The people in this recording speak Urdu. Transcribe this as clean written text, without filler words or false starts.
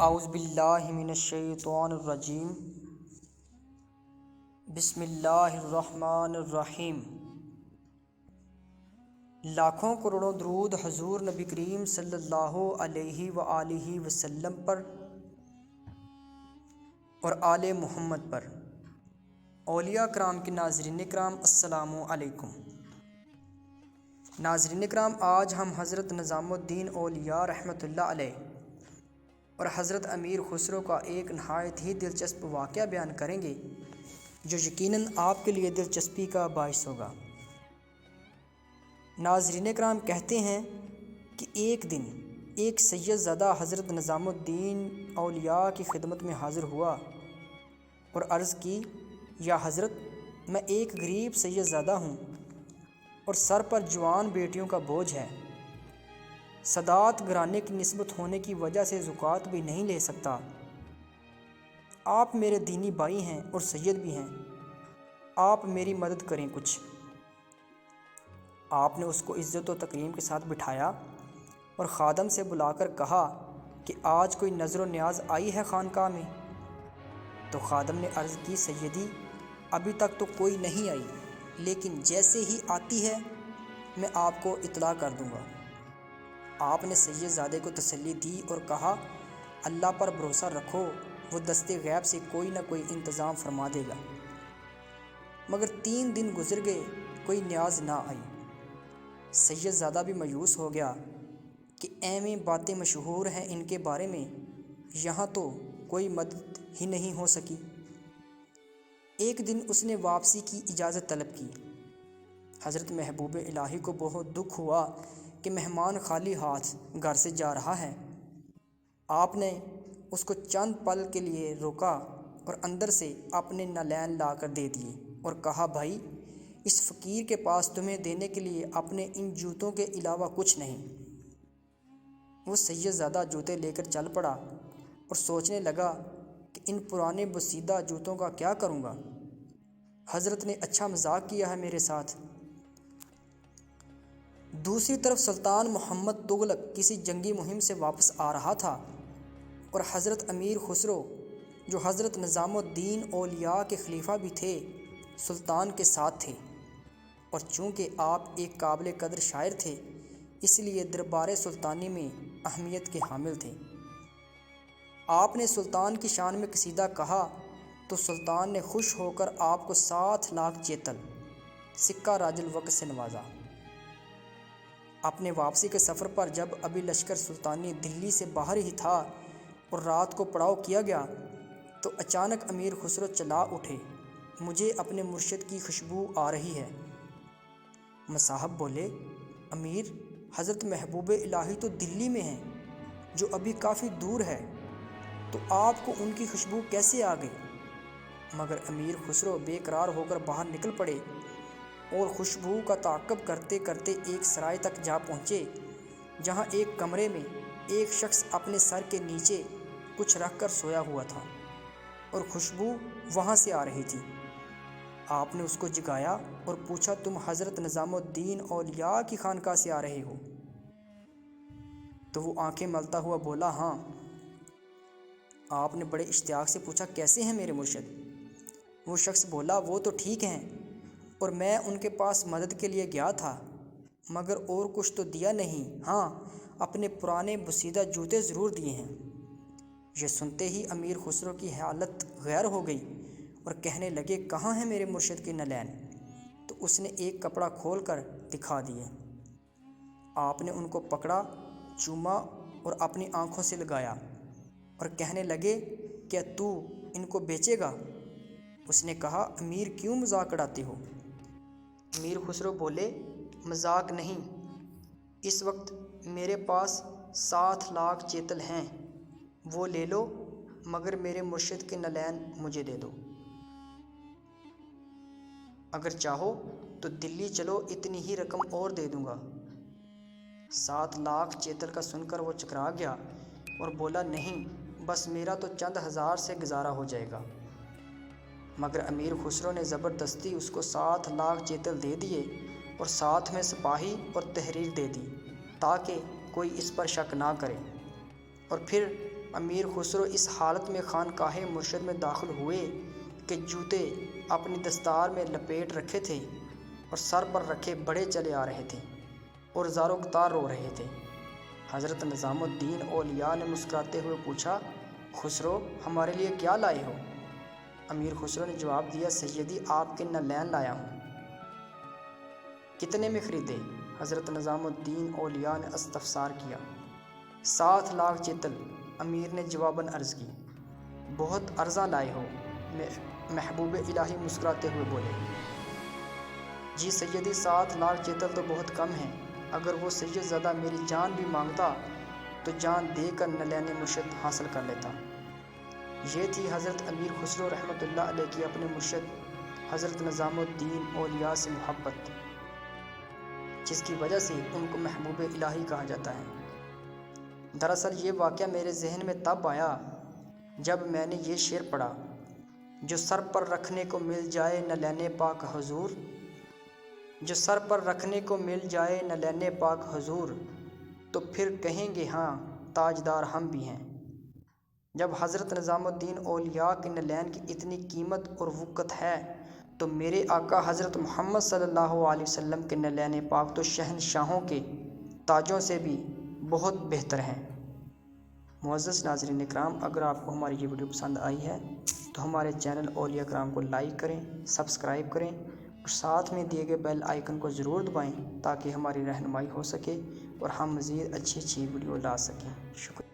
اعوذ باللہ من الشیطان الرجیم بسم اللہ الرحمن الرحیم۔ لاکھوں کروڑوں درود حضور نبی کریم صلی اللہ علیہ وآلہ وسلم پر اور آل محمد پر۔ اولیاء کرام کے ناظرین کرام، السلام علیکم۔ ناظرین کرام، آج ہم حضرت نظام الدین اولیاء رحمۃ اللہ علیہ اور حضرت امیر خسرو کا ایک نہایت ہی دلچسپ واقعہ بیان کریں گے جو یقیناً آپ کے لیے دلچسپی کا باعث ہوگا۔ ناظرین کرام، کہتے ہیں کہ ایک دن ایک سید زادہ حضرت نظام الدین اولیاء کی خدمت میں حاضر ہوا اور عرض کی، یا حضرت، میں ایک غریب سید زادہ ہوں اور سر پر جوان بیٹیوں کا بوجھ ہے۔ سادات گھرانے کی نسبت ہونے کی وجہ سے زکوٰۃ بھی نہیں لے سکتا۔ آپ میرے دینی بھائی ہیں اور سید بھی ہیں، آپ میری مدد کریں کچھ۔ آپ نے اس کو عزت و تکریم کے ساتھ بٹھایا اور خادم سے بلا کر کہا کہ آج کوئی نظر و نیاز آئی ہے خانقاہ میں؟ تو خادم نے عرض کی، سیدی، ابھی تک تو کوئی نہیں آئی، لیکن جیسے ہی آتی ہے میں آپ کو اطلاع کر دوں گا۔ آپ نے سید زادے کو تسلی دی اور کہا، اللہ پر بھروسہ رکھو، وہ دست غیب سے کوئی نہ کوئی انتظام فرما دے گا۔ مگر 3 دن گزر گئے، کوئی نیاز نہ آئی۔ سید زادہ بھی مایوس ہو گیا کہ ایویں باتیں مشہور ہیں ان کے بارے میں، یہاں تو کوئی مدد ہی نہیں ہو سکی۔ ایک دن اس نے واپسی کی اجازت طلب کی۔ حضرت محبوب الہی کو بہت دکھ ہوا کہ مہمان خالی ہاتھ گھر سے جا رہا ہے۔ آپ نے اس کو چند پل کے لیے روکا اور اندر سے اپنے نالین لا کر دے دیے اور کہا، بھائی، اس فقیر کے پاس تمہیں دینے کے لیے اپنے ان جوتوں کے علاوہ کچھ نہیں۔ وہ سید زادہ جوتے لے کر چل پڑا اور سوچنے لگا کہ ان پرانے بسیدہ جوتوں کا کیا کروں گا؟ حضرت نے اچھا مذاق کیا ہے میرے ساتھ۔ دوسری طرف سلطان محمد تغلق کسی جنگی مہم سے واپس آ رہا تھا اور حضرت امیر خسرو، جو حضرت نظام الدین اولیاء کے خلیفہ بھی تھے، سلطان کے ساتھ تھے، اور چونکہ آپ ایک قابل قدر شاعر تھے، اس لیے دربار سلطانی میں اہمیت کے حامل تھے۔ آپ نے سلطان کی شان میں قصیدہ کہا تو سلطان نے خوش ہو کر آپ کو 7 لاکھ چیتل سکہ راج الوقت سے نوازا۔ اپنے واپسی کے سفر پر جب ابھی لشکر سلطانی دلی سے باہر ہی تھا اور رات کو پڑاؤ کیا گیا تو اچانک امیر خسرو چلا اٹھے، مجھے اپنے مرشد کی خوشبو آ رہی ہے۔ مصاحب بولے، امیر، حضرت محبوب الہی تو دلی میں ہیں، جو ابھی کافی دور ہے، تو آپ کو ان کی خوشبو کیسے آ گئی؟ مگر امیر خسرو بے قرار ہو کر باہر نکل پڑے اور خوشبو کا تعاقب کرتے کرتے ایک سرائے تک جا پہنچے، جہاں ایک کمرے میں ایک شخص اپنے سر کے نیچے کچھ رکھ کر سویا ہوا تھا اور خوشبو وہاں سے آ رہی تھی۔ آپ نے اس کو جگایا اور پوچھا، تم حضرت نظام الدین اولیاء کی خانقاہ سے آ رہے ہو؟ تو وہ آنکھیں ملتا ہوا بولا، ہاں۔ آپ نے بڑے اشتیاق سے پوچھا، کیسے ہیں میرے مرشد؟ وہ شخص بولا، وہ تو ٹھیک ہیں، اور میں ان کے پاس مدد کے لیے گیا تھا، مگر اور کچھ تو دیا نہیں، ہاں، اپنے پرانے بسیدہ جوتے ضرور دیے ہیں۔ یہ سنتے ہی امیر خسرو کی حالت غیر ہو گئی اور کہنے لگے، کہاں ہیں میرے مرشد کے نالین؟ تو اس نے ایک کپڑا کھول کر دکھا دیے۔ آپ نے ان کو پکڑا، چوما اور اپنی آنکھوں سے لگایا اور کہنے لگے، کیا تو ان کو بیچے گا؟ اس نے کہا، امیر، کیوں مذاق اڑاتے ہو؟ امیر خسرو بولے، مذاق نہیں، اس وقت میرے پاس 7 لاکھ چیتل ہیں، وہ لے لو، مگر میرے مرشد کے نالین مجھے دے دو۔ اگر چاہو تو دلی چلو، اتنی ہی رقم اور دے دوں گا۔ 7 لاکھ چیتل کا سن کر وہ چکرا گیا اور بولا، نہیں، بس میرا تو چند ہزار سے گزارا ہو جائے گا۔ مگر امیر خسرو نے زبردستی اس کو 7 لاکھ چیتل دے دیے اور ساتھ میں سپاہی اور تحریر دے دی تاکہ کوئی اس پر شک نہ کرے، اور پھر امیر خسرو اس حالت میں خانقاہ مرشد میں داخل ہوئے کہ جوتے اپنی دستار میں لپیٹ رکھے تھے اور سر پر رکھے بڑے چلے آ رہے تھے اور زار و گتار رو رہے تھے۔ حضرت نظام الدین اولیاء نے مسکراتے ہوئے پوچھا، خسرو ہمارے لیے کیا لائے ہو؟ امیر خسرو نے جواب دیا، سیدی آپ کے نلین لایا ہوں۔ کتنے میں خریدے؟ حضرت نظام الدین اولیاء نے استفسار کیا۔ 7 لاکھ چتل، امیر نے جواباً عرض کی۔ بہت عرضہ لائے ہو، محبوب الہی مسکراتے ہوئے بولے۔ جی سیدی 7 لاکھ چتل تو بہت کم ہیں، اگر وہ سید زادہ میری جان بھی مانگتا تو جان دے کر نلین مرشد حاصل کر لیتا۔ یہ تھی حضرت امیر خسرو رحمۃ اللہ علیہ کی اپنے مرشد حضرت نظام الدین اولیاء سے محبت، جس کی وجہ سے ان کو محبوب الہی کہا جاتا ہے۔ دراصل یہ واقعہ میرے ذہن میں تب آیا جب میں نے یہ شعر پڑھا، جو سر پر رکھنے کو مل جائے نلین پاک حضور، جو سر پر رکھنے کو مل جائے نلین پاک حضور، تو پھر کہیں گے ہاں تاجدار ہم بھی ہیں۔ جب حضرت نظام الدین اولیاء کے نلین کی اتنی قیمت اور وقت ہے تو میرے آقا حضرت محمد صلی اللہ علیہ وسلم کے نلین پاک تو شہنشاہوں کے تاجوں سے بھی بہت بہتر ہیں۔ معزز ناظرین اکرام، اگر آپ کو ہماری یہ ویڈیو پسند آئی ہے تو ہمارے چینل اولیاء کرام کو لائک کریں، سبسکرائب کریں اور ساتھ میں دیے گئے بیل آئیکن کو ضرور دبائیں تاکہ ہماری رہنمائی ہو سکے اور ہم مزید اچھی ویڈیو لا سکیں۔ شکریہ۔